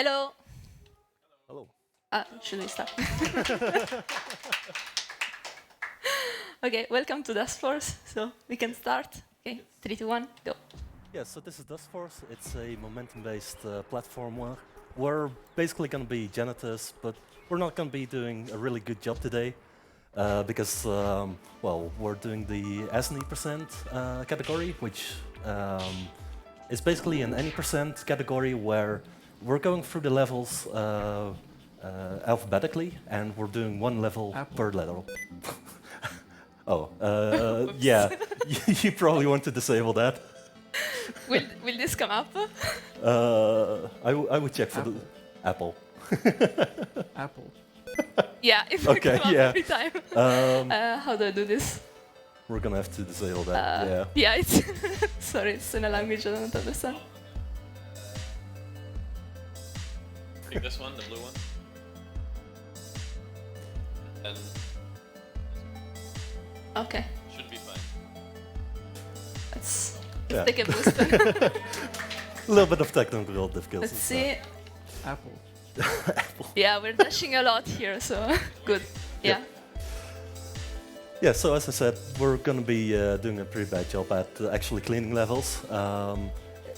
Hello. Hello. Should we start? Okay, welcome to Dustforce. So we can start. Okay, 3, 2, 1, go. Yeah, so this is Dustforce. It's a momentum-based platformer. We're basically going to be janitors, but we're not going to be doing a really good job today because, well, we're doing the A-Zny percent category, which is basically an any percent category where we're going through the levels alphabetically, and we're doing one level per level. Oh, yeah, you probably want to disable that. Will this come up? I would check for the Apple. Apple. Yeah, if it Okay, come up yeah. every time. How do I do this? We're gonna have to disable that. Yeah. Yeah, it's sorry, it's in a language I don't understand. Pick this one, the blue one. And Okay, should be fine. let's Yeah. take a boost. A little bit of technical difficulties. Let's see. Apple. Yeah, we're dashing a lot here, so good. Yeah. Yeah, so as I said, we're gonna be doing a pretty bad job at actually cleaning levels.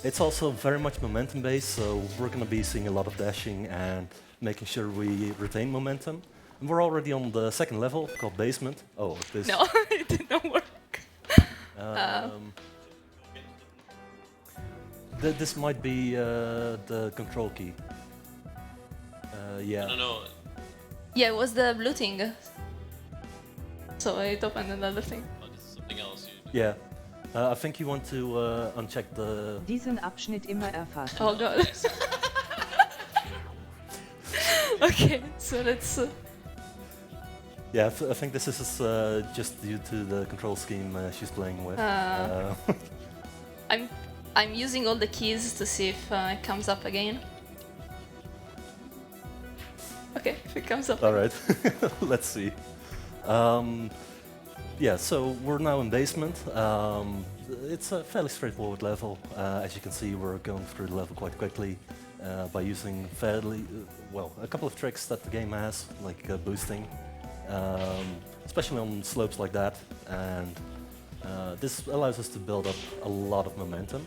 It's also very much momentum based, so we're gonna be seeing a lot of dashing and making sure we retain momentum. And we're already on the second level called basement. Oh, this. No, it did not work. This might be the control key. Yeah. No. Yeah, it was the blue thing. So it opened another thing. Oh, this is something else you do. Yeah. I think you want to uncheck the. Diesen Abschnitt immer erfassen. Oh god. Okay, so let's. Yeah, I think this is just due to the control scheme she's playing with. I'm using all the keys to see if it comes up again. Okay, if it comes up. All right, let's see. Yeah, so we're now in basement. It's a fairly straightforward level. As you can see, we're going through the level quite quickly by using fairly, well, a couple of tricks that the game has, like boosting, especially on slopes like that. And this allows us to build up a lot of momentum.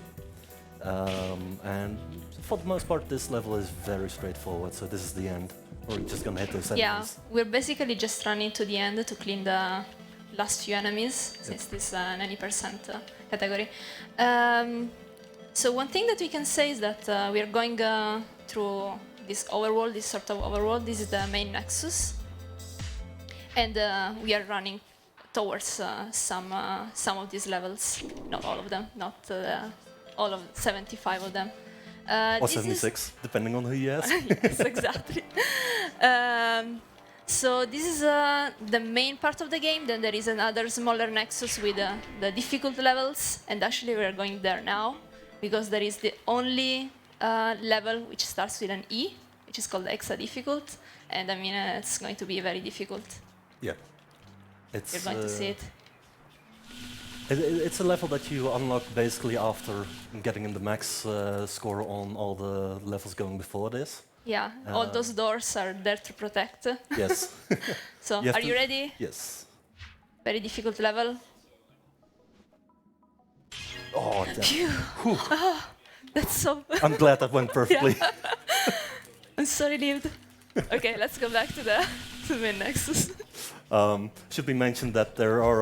And for the most part, this level is very straightforward, so this is the end. We're just gonna hit those enemies. Yeah, we're basically just running to the end to clean the last few enemies, since this is an 90% category. So one thing that we can say is that we are going through this overworld, this sort of overworld. This is the main Nexus. And we are running towards some of these levels. Not all of them, not all of 75 of them. Or 76, depending on who you ask. Yes, exactly. So this is the main part of the game. Then there is another smaller Nexus with the difficult levels, and actually we are going there now because there is the only level which starts with an E, which is called extra difficult, and I mean it's going to be very difficult. Yeah. It's, You're going to see it. It's a level that you unlock basically after getting in the max score on all the levels going before this. Yeah, all those doors are there to protect. Yes. So, You have are you to- ready? Yes. Very difficult level. Oh, damn. Phew. That's so. I'm glad that went perfectly. I'm so relieved. Okay, let's go back to the main Nexus. Should be mentioned that there are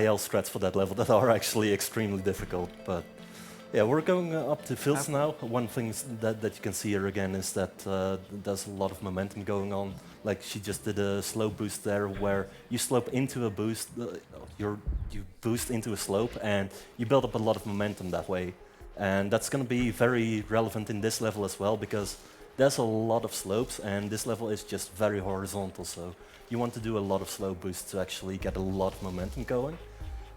IL strats for that level that are actually extremely difficult. But yeah, we're going up to fields now. One thing that you can see here again is that there's a lot of momentum going on. Like she just did a slope boost there, where you slope into a boost, you boost into a slope, and you build up a lot of momentum that way. And that's going to be very relevant in this level as well, because there's a lot of slopes, and this level is just very horizontal. So you want to do a lot of slope boosts to actually get a lot of momentum going.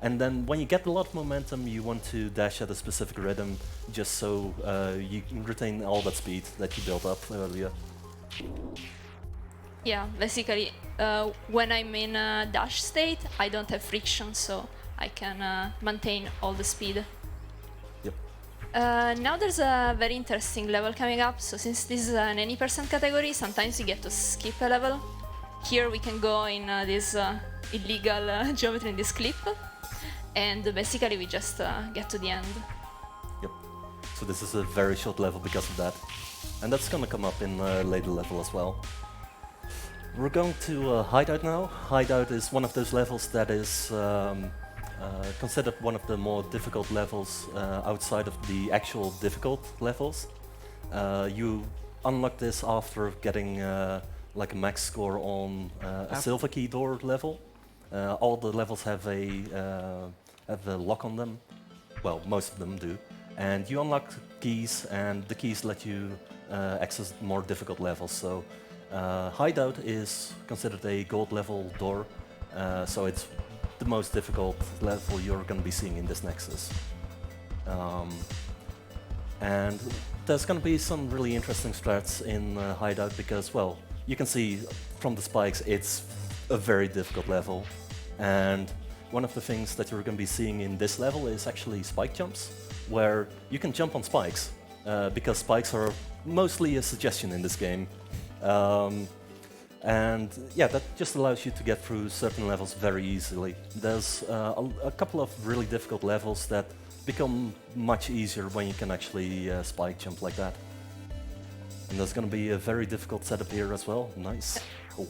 And then when you get a lot of momentum, you want to dash at a specific rhythm, just so you can retain all that speed that you built up earlier. Yeah, basically, when I'm in a dash state, I don't have friction, so I can maintain all the speed. Yep. Now there's a very interesting level coming up. So since this is an any percent category, sometimes you get to skip a level. Here we can go in this illegal geometry in this clip, and basically we just get to the end. Yep. So this is a very short level because of that. And that's gonna come up in a later level as well. We're going to Hideout now. Hideout is one of those levels that is considered one of the more difficult levels outside of the actual difficult levels. You unlock this after getting like a max score on a silver key door level. All the levels have a lock on them. Well, most of them do. And you unlock keys, and the keys let you access more difficult levels. So Hideout is considered a gold level door, so it's the most difficult level you're going to be seeing in this Nexus. And there's going to be some really interesting strats in Hideout because, well, you can see from the spikes it's a very difficult level. And one of the things that you're going to be seeing in this level is actually spike jumps, where you can jump on spikes, because spikes are mostly a suggestion in this game. And yeah, that just allows you to get through certain levels very easily. There's a couple of really difficult levels that become much easier when you can actually spike jump like that. And there's going to be a very difficult setup here as well. Nice. Oh.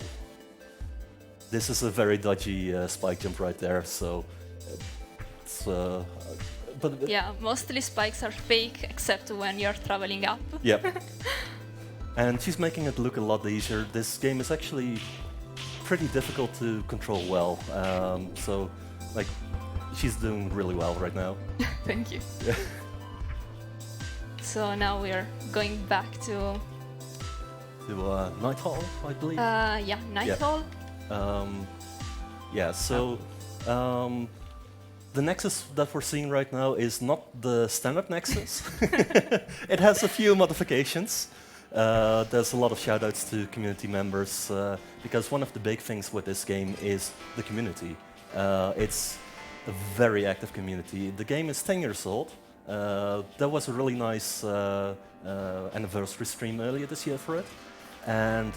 This is a very dodgy spike jump right there, so it's... but Yeah, mostly spikes are fake, except when you're traveling up. Yep. And she's making it look a lot easier. This game is actually pretty difficult to control well. So, like, she's doing really well right now. Thank you. So now we're going back to... Night Hall, I believe. Yeah, Night Hall. Yeah, so the Nexus that we're seeing right now is not the standard Nexus. It has a few modifications. There's a lot of shoutouts to community members because one of the big things with this game is the community. It's a very active community. The game is 10 years old. There was a really nice anniversary stream earlier this year for it, and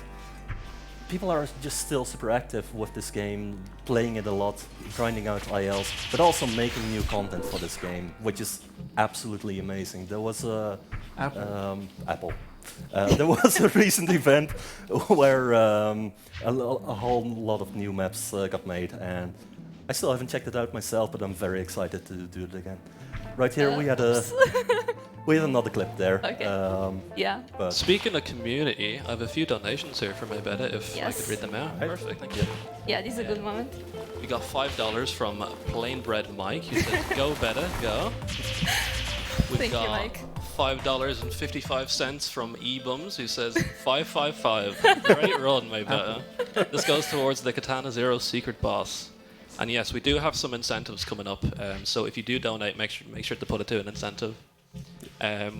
people are just still super active with this game, playing it a lot, grinding out ILs, but also making new content for this game, which is absolutely amazing. There was a Apple. There was a recent event where a whole lot of new maps got made, and I still haven't checked it out myself, but I'm very excited to do it again. Right here we had another clip there. Okay. Yeah. But Speaking of community, I have a few donations here for Maybetta, if I could read them out. Right. Perfect, thank you. Yeah, this is a good moment. We got $5 from Plain Bread Mike, who says, "Go Betta, go." We Thank you, got Mike. $5.55 from eBums, who says 555. Great run, Maybetta. This goes towards the Katana Zero secret boss. And yes, we do have some incentives coming up. So if you do donate, make sure to put it to an incentive.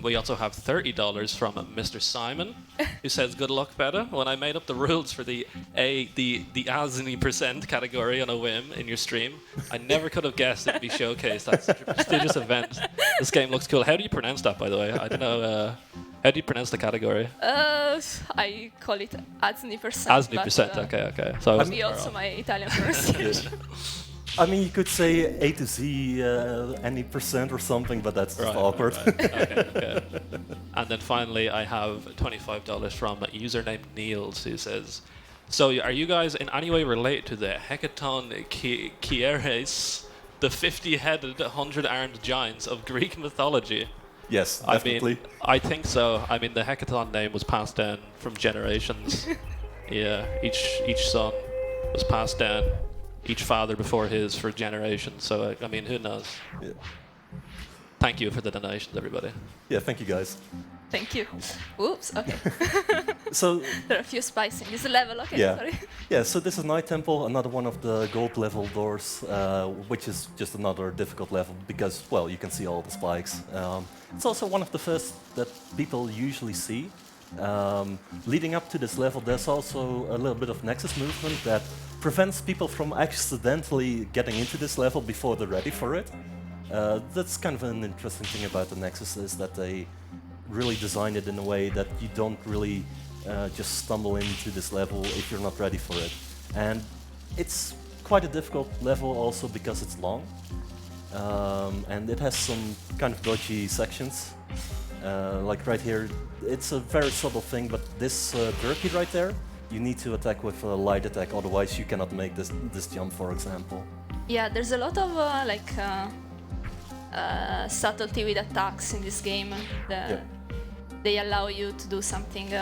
We also have $30 from Mr. Simon, who says, "Good luck, Betta. When I made up the rules for the A-Zny percent category on a whim in your stream, I never could have guessed it'd be showcased at such a prestigious event. This game looks cool." How do you pronounce that, by the way? I don't know. How do you pronounce the category? I call it A-Zny percent. A-Zny percent. Okay. So I was Maybe also my Italian pronunciation. I mean, you could say A to Z any percent or something, but that's just awkward. Right. Okay. And then finally, I have $25 from a username Niels, who says, "So are you guys in any way related to the Hecaton Kieres, the 50-headed, 100-armed giants of Greek mythology?" Yes, definitely. I mean, I think so. I mean, the Hecaton name was passed down from generations. Yeah, each son was passed down. Each father before his for generations. So, I mean, who knows? Yeah. Thank you for the donations, everybody. Yeah, thank you guys. Thank you. Oops, okay. So There are a few spikes in this level, okay, yeah. sorry. Yeah, so this is Night Temple, another one of the gold level doors, which is just another difficult level because, well, you can see all the spikes. It's also one of the first that people usually see. Leading up to this level, there's also a little bit of Nexus movement that prevents people from accidentally getting into this level before they're ready for it. That's kind of an interesting thing about the Nexus is that they really design it in a way that you don't really just stumble into this level if you're not ready for it. And it's quite a difficult level also because it's long. And it has some kind of dodgy sections. Like right here, it's a very subtle thing, but this turkey right there, you need to attack with a light attack, otherwise you cannot make this jump, for example. Yeah, there's a lot of subtlety with attacks in this game. They allow you to do something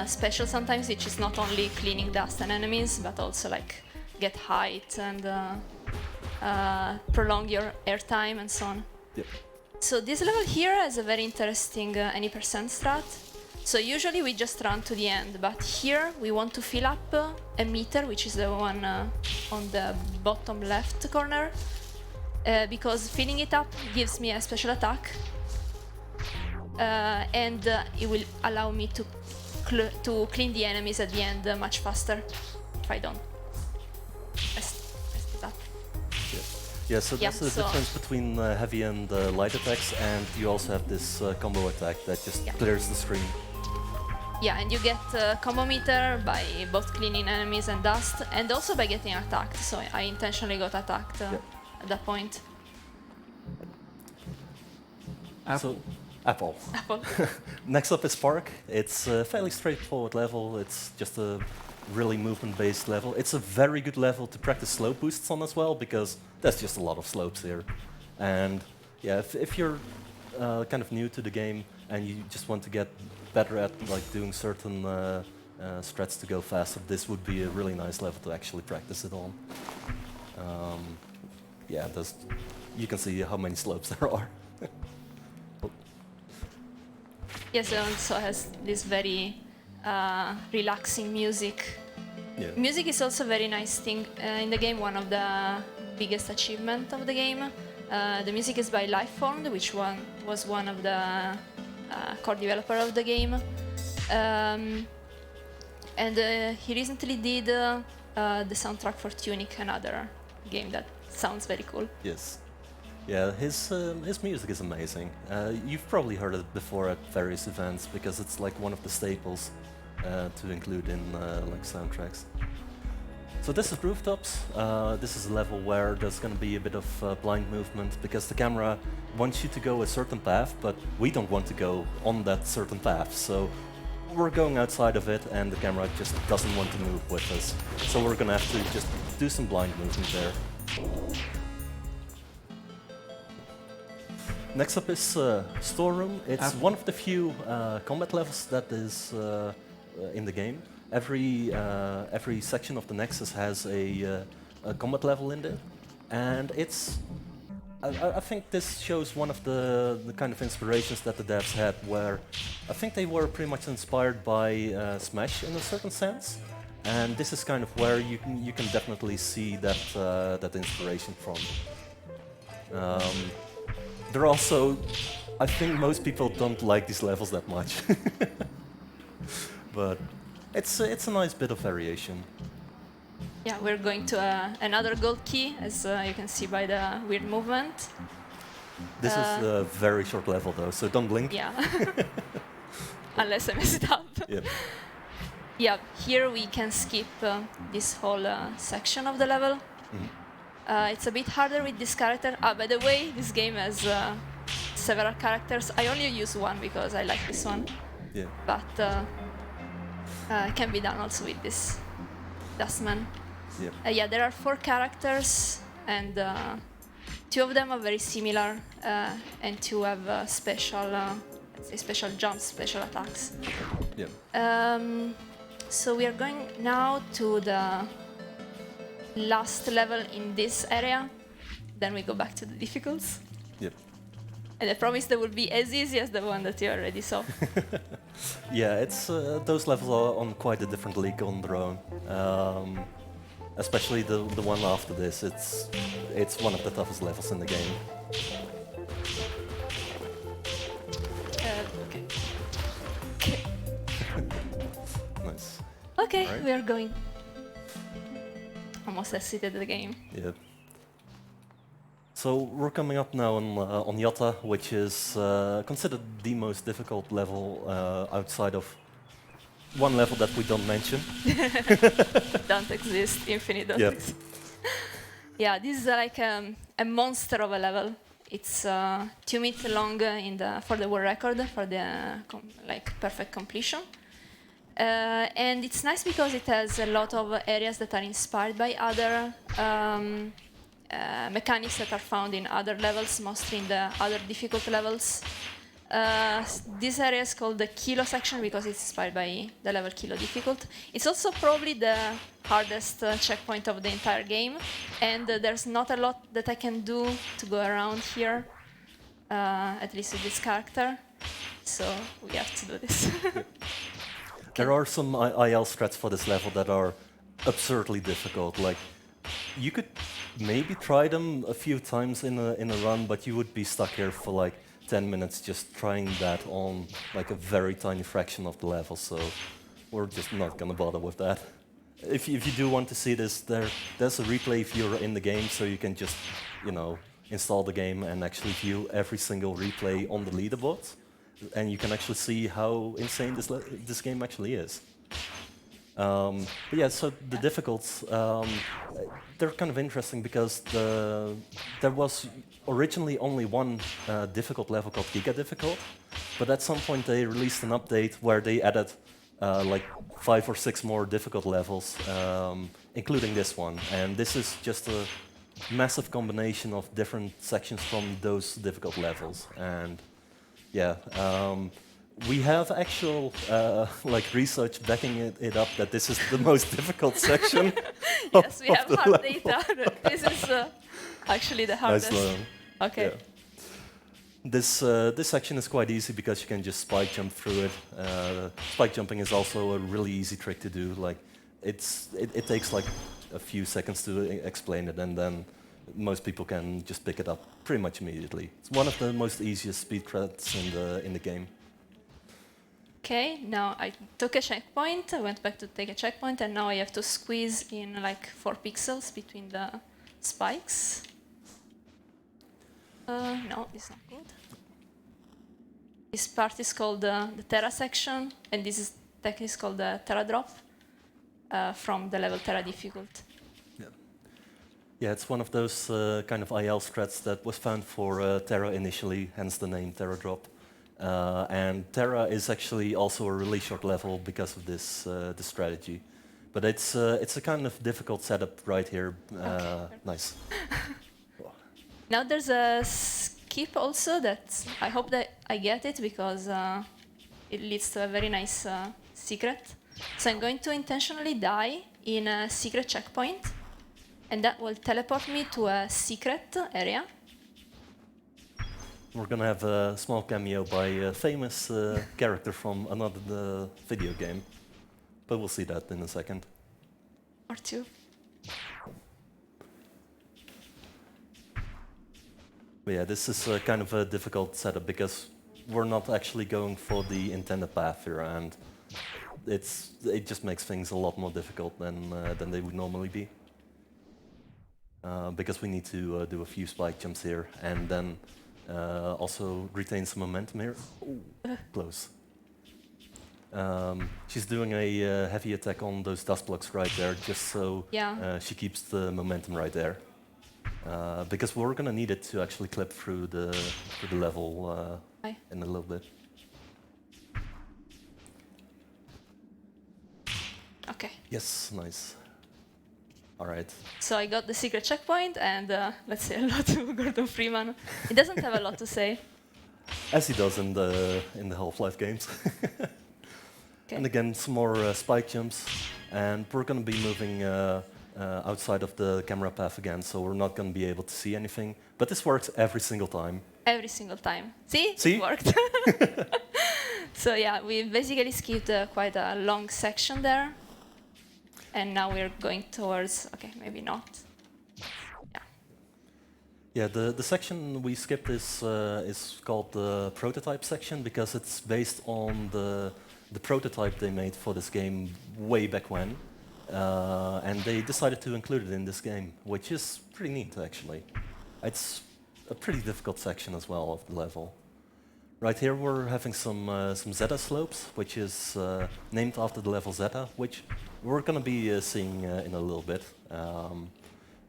special sometimes, which is not only cleaning dust and enemies, but also like get height and prolong your airtime and so on. Yep. So this level here has a very interesting any percent strat. So usually we just run to the end, but here we want to fill up a meter, which is the one on the bottom left corner, because filling it up gives me a special attack, and it will allow me to clean the enemies at the end much faster if I don't mess it up. Yeah, so that's the difference between heavy and light attacks, and you also have this combo attack that just clears the screen. Yeah, and you get combo meter by both cleaning enemies and dust, and also by getting attacked, so I intentionally got attacked at that point. Apple. Apple. Next up is Spark. It's a fairly straightforward level. It's just a really movement-based level. It's a very good level to practice slope boosts on as well, because there's just a lot of slopes here. And yeah, if you're kind of new to the game and you just want to get better at like doing certain strats to go faster, this would be a really nice level to actually practice it on. Yeah, you can see how many slopes there are. Yes, it also has this very relaxing music. Yeah. Music is also a very nice thing in the game, one of the biggest achievements of the game. The music is by Lifeformed, which was one of the core developer of the game. And he recently did the soundtrack for Tunic, another game that sounds very cool. Yes. Yeah, his music is amazing. You've probably heard it before at various events because it's like one of the staples to include in like soundtracks. So this is Rooftops. This is a level where there's going to be a bit of blind movement because the camera wants you to go a certain path, but we don't want to go on that certain path. So we're going outside of it and the camera just doesn't want to move with us. So we're going to have to just do some blind movement there. Next up is Storeroom. It's one of the few combat levels that is in the game. Every section of the Nexus has a combat level in it, and it's. I think this shows one of the kind of inspirations that the devs had, where I think they were pretty much inspired by Smash in a certain sense, and this is kind of where you can definitely see that that inspiration from. They're also, I think most people don't like these levels that much, but it's a nice bit of variation. Yeah, we're going to another gold key, as you can see by the weird movement. This is a very short level though, so don't blink. Yeah, unless I mess it up. Yeah. Yeah, here we can skip this whole section of the level. It's a bit harder with this character. By the way, this game has several characters. I only use one because I like this one. Yeah. But it can be done also with this Dustman. Yeah. Yeah, there are 4 characters, and 2 of them are very similar, and 2 have special, let's say special jumps, special attacks. Yeah. So we are going now to the last level in this area, then we go back to the difficulties. Yep. And I promise they will be as easy as the one that you already saw. Yeah, it's those levels are on quite a different league on their own. Especially the one after this. It's one of the toughest levels in the game. Okay. Nice. Okay, Right. we are going. Almost exited the game. Yeah. So we're coming up now on Zetta, which is considered the most difficult level outside of one level that we don't mention. Don't exist, infinite don't Yep. exist. Yeah, this is like a monster of a level. It's 2 minutes long for the world record for the like perfect completion. And it's nice because it has a lot of areas that are inspired by other mechanics that are found in other levels, mostly in the other difficult levels. This area is called the Kilo section because it's inspired by the level Kilo difficult. It's also probably the hardest checkpoint of the entire game, and there's not a lot that I can do to go around here, at least with this character. So we have to do this. There are some IL strats for this level that are absurdly difficult. Like, you could maybe try them a few times in a run, but you would be stuck here for like 10 minutes just trying that on like a very tiny fraction of the level. So we're just not gonna bother with that. If you do want to see this, there's a replay viewer in the game, so you can just, you know, install the game and actually view every single replay on the leaderboards, and you can actually see how insane this game actually is. But yeah, so the difficulties, they're kind of interesting because there was originally only one difficult level called Giga Difficult, but at some point they released an update where they added like 5 or 6 more difficult levels, including this one. And this is just a massive combination of different sections from those difficult levels. And yeah, we have actual like research backing it up that this is the most difficult section. Yes, we of have the hard level. data. This is actually the hardest. Nice. Okay. Yeah. This section is quite easy because you can just spike jump through it. Spike jumping is also a really easy trick to do. Like, it takes like a few seconds to explain it, and then most people can just pick it up pretty much immediately. It's one of the most easiest speed threats in the game. Okay, now I took a checkpoint, I went back to take a checkpoint, and now I have to squeeze in like 4 pixels between the spikes. No, it's not good. This part is called the Terra section, and this is technically called the Terra drop from the level Terra difficult. Yeah, it's one of those kind of IL strats that was found for Terra initially, hence the name Terra drop. And Terra is actually also a really short level because of this strategy. But it's a kind of difficult setup right here. Nice. Now there's a skip also that I hope that I get it because it leads to a very nice secret. So I'm going to intentionally die in a secret checkpoint, and that will teleport me to a secret area. We're gonna have a small cameo by a famous character from another video game, but we'll see that in a second. Or 2. But yeah, this is kind of a difficult setup because we're not actually going for the intended path here, and it just makes things a lot more difficult than they would normally be. Because we need to do a few spike jumps here, and then also retain some momentum here. Ooh, close. She's doing a heavy attack on those dust blocks right there, just so she keeps the momentum right there. Because we're gonna need it to actually clip through the level in a little bit. Okay. Yes, nice. All right. So I got the secret checkpoint, and let's say hello to Gordon Freeman. He doesn't have a lot to say. As he does in the Half-Life games. Okay. And again, some more spike jumps, and we're going to be moving outside of the camera path again, so we're not going to be able to see anything. But this works every single time. Every single time. See? See? It worked. So yeah, we basically skipped quite a long section there. And now we're going towards, okay, maybe not. Yeah. Yeah, the section we skipped is called the prototype section because it's based on the prototype they made for this game way back when. And they decided to include it in this game, which is pretty neat, actually. It's a pretty difficult section as well of the level. Right here we're having some Zetta slopes, which is named after the level Zetta, which we're going to be seeing in a little bit.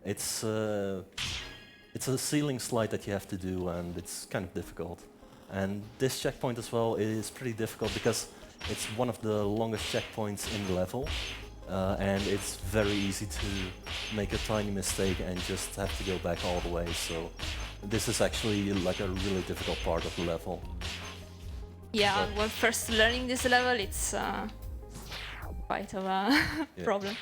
It's a ceiling slide that you have to do, and it's kind of difficult. And this checkpoint as well is pretty difficult because it's one of the longest checkpoints in the level, and it's very easy to make a tiny mistake and just have to go back all the way. So this is actually like a really difficult part of the level. Yeah, when first learning this level, it's quite of a problem.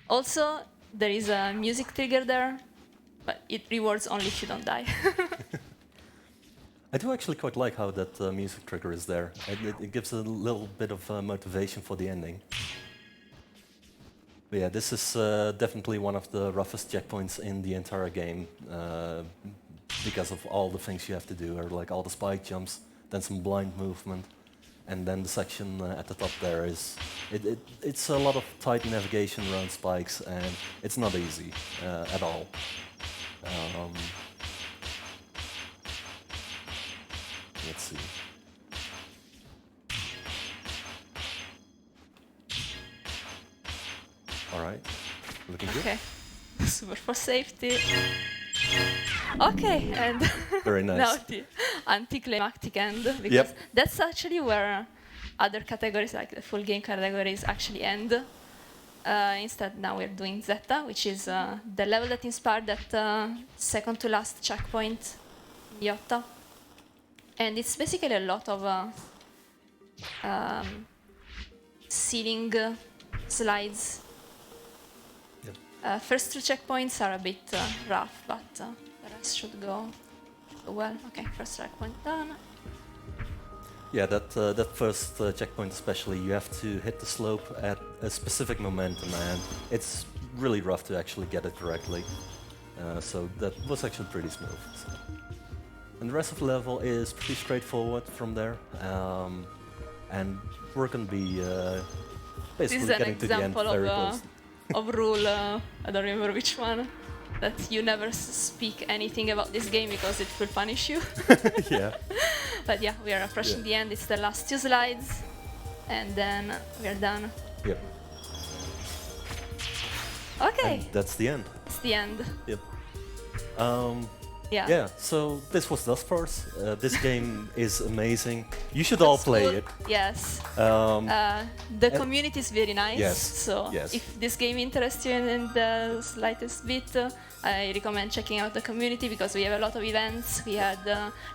Also, there is a music trigger there, but it rewards only if you don't die. I do actually quite like how that music trigger is there. It gives a little bit of motivation for the ending. But yeah, this is definitely one of the roughest checkpoints in the entire game because of all the things you have to do, or like all the spike jumps, then some blind movement, and then the section at the top there is... It's a lot of tight navigation around spikes, and it's not easy at all. Let's see. All right, looking good. Okay, super for safety. Okay, and Very nice. now the anticlimactic end, because that's actually where other categories, like the full game categories, actually end. Instead, now we're doing Zetta, which is the level that inspired that second to last checkpoint in Yotta. And it's basically a lot of ceiling slides. First two checkpoints are a bit rough, but the rest should go well. Okay, first checkpoint done. Yeah, that first checkpoint especially, you have to hit the slope at a specific momentum, and it's really rough to actually get it correctly. So that was actually pretty smooth. So. And the rest of the level is pretty straightforward from there. And we're going to be basically getting to the end very close. Of rule, I don't remember which one, that you never speak anything about this game because it will punish you. Yeah. But yeah, we are approaching the end. It's the last two slides, and then we are done. Yep. Okay. And that's the end. It's the end. Yep. Yeah. Yeah, so this was Dustforce. This game is amazing. You should all play cool. it. Yes. The community is very nice. Yes. So if this game interests you in the slightest bit, I recommend checking out the community because we have a lot of events. We had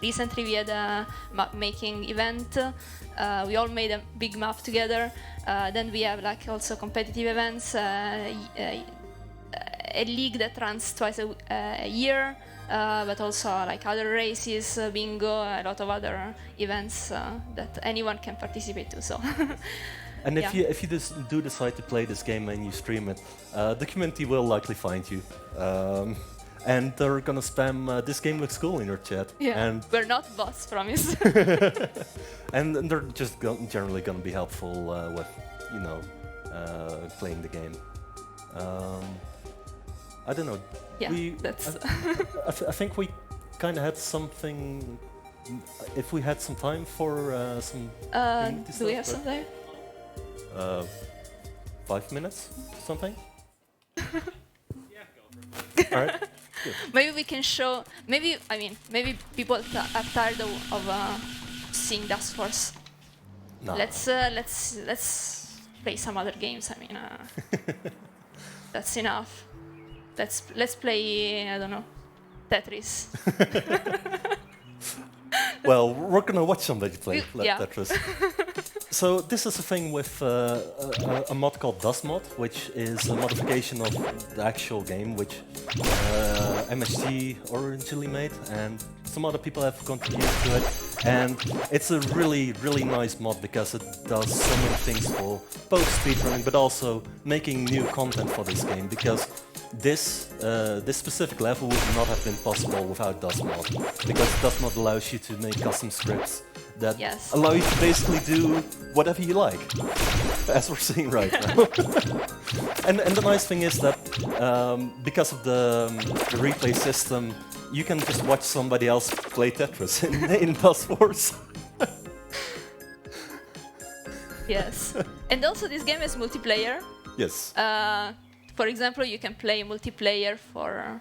recently we had a map making event. We all made a big map together. Then we have like also competitive events. A league that runs twice a year. But also like other races, bingo, a lot of other events that anyone can participate to. So, and if you do decide to play this game and you stream it, the community will likely find you, and they're gonna spam "this game looks cool" in your chat. Yeah, and we're not bots, promise. and they're just generally gonna be helpful with playing the game. I don't know. Yeah, that's. I think we kind of had something. If we had some time for some. Do we have some time? 5 minutes, something. Yeah, go for it. All right. Good. Maybe we can show. Maybe people are tired of seeing Dustforce. No. Let's play some other games. I mean, that's enough. Let's play, I don't know, Tetris. Well, we're gonna watch somebody play Yeah. Tetris. So this is a thing with a mod called DustMod, which is a modification of the actual game, which MSG originally made, and some other people have contributed to it. And it's a really, really nice mod because it does so many things for both speedrunning, but also making new content for this game. Because this specific level would not have been possible without DustMod, because DustMod allows you to make custom scripts that allow you to basically do whatever you like, as we're seeing right now. and the nice thing is that because of the replay system, you can just watch somebody else play Tetris in Dustforce. Yes. And also this game is multiplayer. Yes. For example, you can play multiplayer for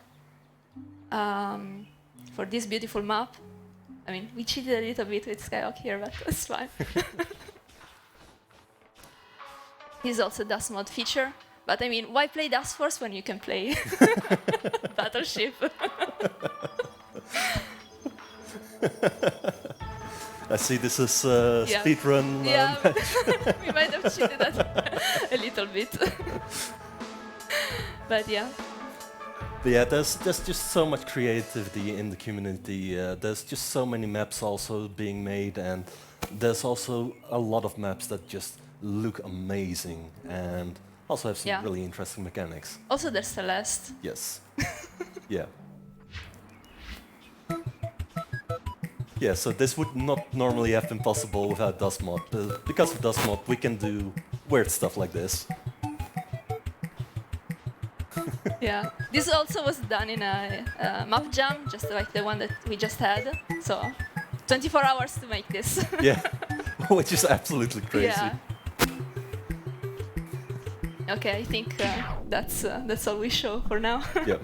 this beautiful map. I mean, we cheated a little bit with Skyhawk here, but that's fine. This is also Dust mod feature. But I mean, why play Dustforce when you can play Battleship? I see this is Yeah. speedrun. Yeah, we might have cheated that a little bit. But yeah. But yeah, there's just so much creativity in the community. There's just so many maps also being made, and there's also a lot of maps that just look amazing and also have some Yeah. really interesting mechanics. Also, there's Celeste. Yes. Yeah. Yeah, so this would not normally have been possible without Dustmod, but because of Dustmod, we can do weird stuff like this. Yeah. This also was done in a map jam, just like the one that we just had. So, 24 hours to make this. Yeah, which is absolutely crazy. Yeah. Okay, I think that's all we show for now. Yeah.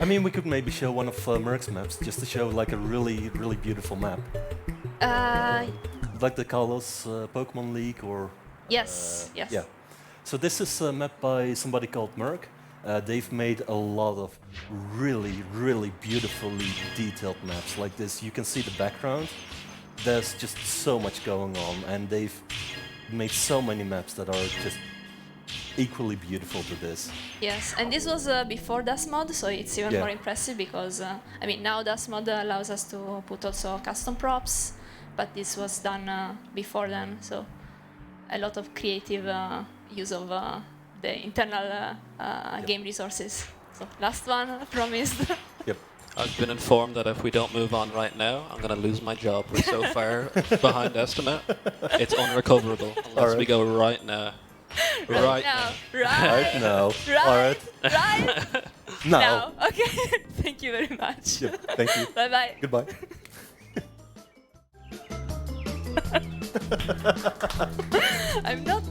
I mean, we could maybe show one of Merck's maps, just to show like a really, really beautiful map. Like the Kalos Pokemon League or... Yes, yes. Yeah. So this is a map by somebody called Merck. They've made a lot of really, really beautifully detailed maps like this. You can see the background. There's just so much going on, and they've made so many maps that are just equally beautiful to this. Yes, and this was before Dust mod, so it's even Yeah. more impressive because, I mean, now Dust mod allows us to put also custom props, but this was done before then, so a lot of creative use of the internal game resources. So last one, I promised. Yep. I've been informed that if we don't move on right now, I'm going to lose my job. We're so far behind estimate. It's unrecoverable unless we go right now. Right now. Right Right now. Right. Alright. Right Now. now. Okay, thank you very much. Yep. Thank you. Bye-bye. Goodbye. I'm not...